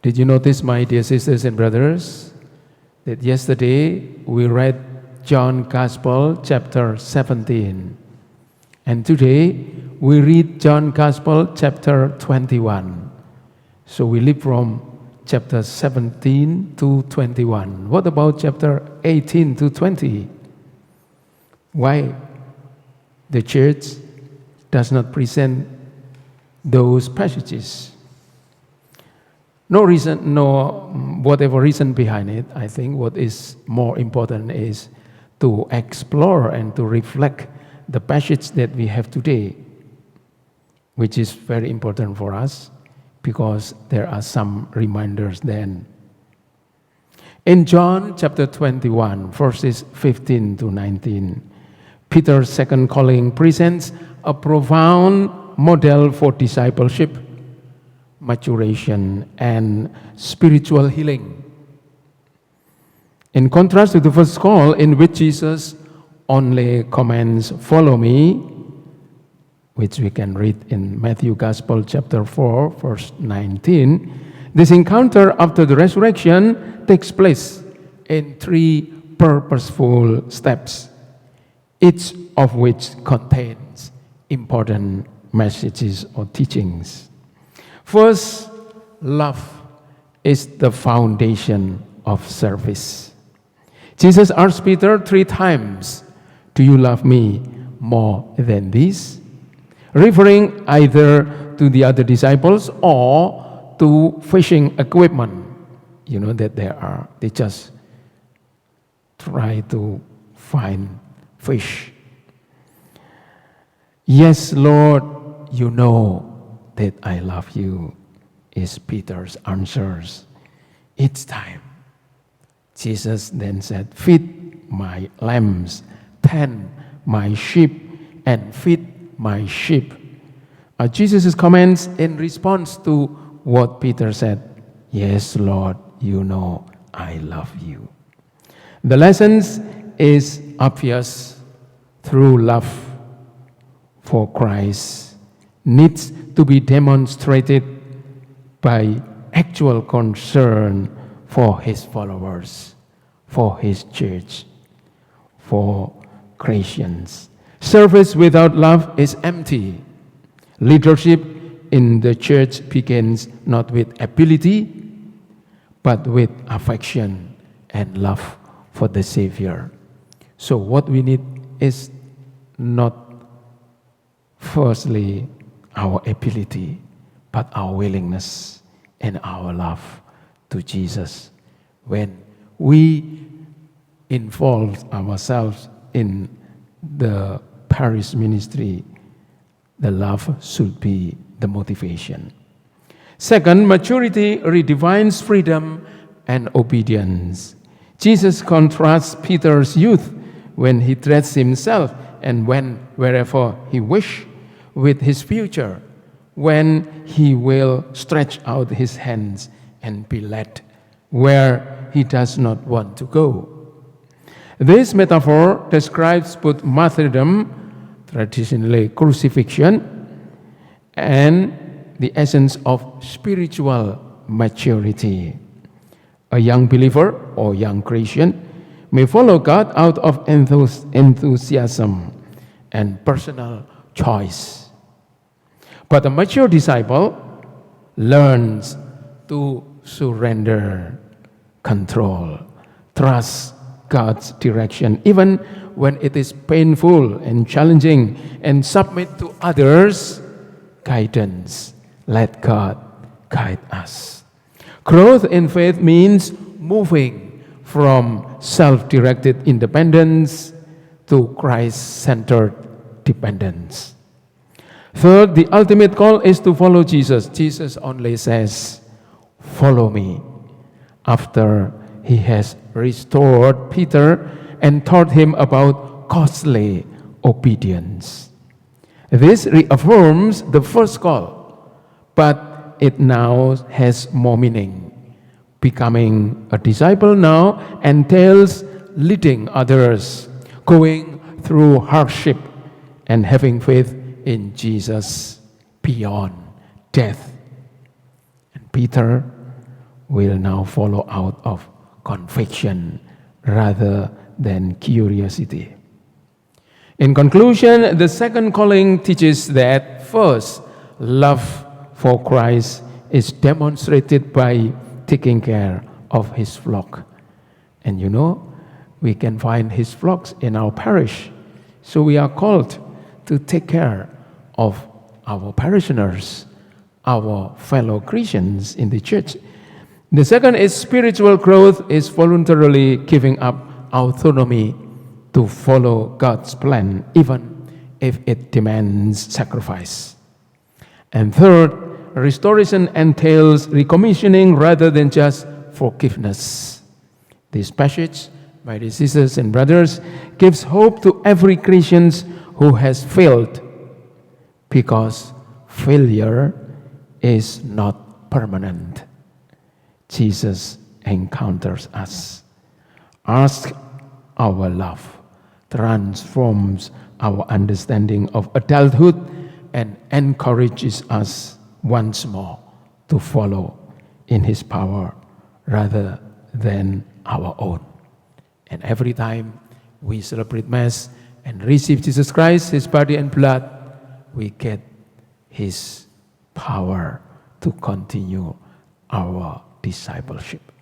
Did you notice, my dear sisters and brothers, that yesterday we read John Gospel chapter 17, and today we read John Gospel chapter 21. So we live from chapter 17 to 21. What about chapter 18 to 20? Why the church does not present those passages? No reason, whatever reason behind it. I think what is more important is to explore and to reflect the passage that we have today, which is very important for us because there are some reminders then. In John chapter 21, verses 15 to 19, Peter's second calling presents a profound model for discipleship, maturation, and spiritual healing. In contrast to the first call, in which Jesus only commands, "Follow me," which we can read in Matthew Gospel chapter 4, verse 19, this encounter after the resurrection takes place in three purposeful steps, each of which contains important messages or teachings. First, love is the foundation of service. Jesus asked Peter 3 times, "Do you love me more than this?" Referring either to the other disciples or to fishing equipment. You know that they just try to find fish. "Yes, Lord, you know that I love you," is Peter's answers. Each time, Jesus then said, "Feed my lambs, tend my sheep, and feed my sheep." Jesus' comments in response to what Peter said, "Yes, Lord, you know I love you." The lessons is obvious. Through love for Christ needs to be demonstrated by actual concern for his followers, for his church, for Christians. Service without love is empty. Leadership in the church begins not with ability, but with affection and love for the Savior. So what we need is not firstly our ability, but our willingness and our love to Jesus. When we involve ourselves in the parish ministry, the love should be the motivation. Second, maturity redefines freedom and obedience. Jesus contrasts Peter's youth when he dressed himself and went wherever he wished with his future, when he will stretch out his hands and be led where he does not want to go. This metaphor describes both martyrdom, traditionally crucifixion, and the essence of spiritual maturity. A young believer or young Christian may follow God out of enthusiasm and personal choice. But a mature disciple learns to surrender control, trust God's direction, even when it is painful and challenging, and submit to others' guidance. Let God guide us. Growth in faith means moving from self-directed independence to Christ-centered dependence. Third, the ultimate call is to follow Jesus. Jesus only says, "Follow me," after he has restored Peter and taught him about costly obedience. This reaffirms the first call, but it now has more meaning. Becoming a disciple now entails leading others, going through hardship, and having faith in Jesus beyond death. And Peter will now follow out of conviction rather than curiosity. In conclusion, the second calling teaches that first, love for Christ is demonstrated by taking care of his flock. And you know, we can find his flocks in our parish. So we are called to take care of our parishioners, our fellow Christians in the church. The second is spiritual growth is voluntarily giving up autonomy to follow God's plan, even if it demands sacrifice. And third, restoration entails recommissioning rather than just forgiveness. This passage, my dear sisters and brothers, gives hope to every Christian who has failed, because failure is not permanent. Jesus encounters us, asks our love, transforms our understanding of adulthood, and encourages us once more to follow in his power rather than our own. And every time we celebrate Mass and receive Jesus Christ, his body and blood, we get his power to continue our discipleship.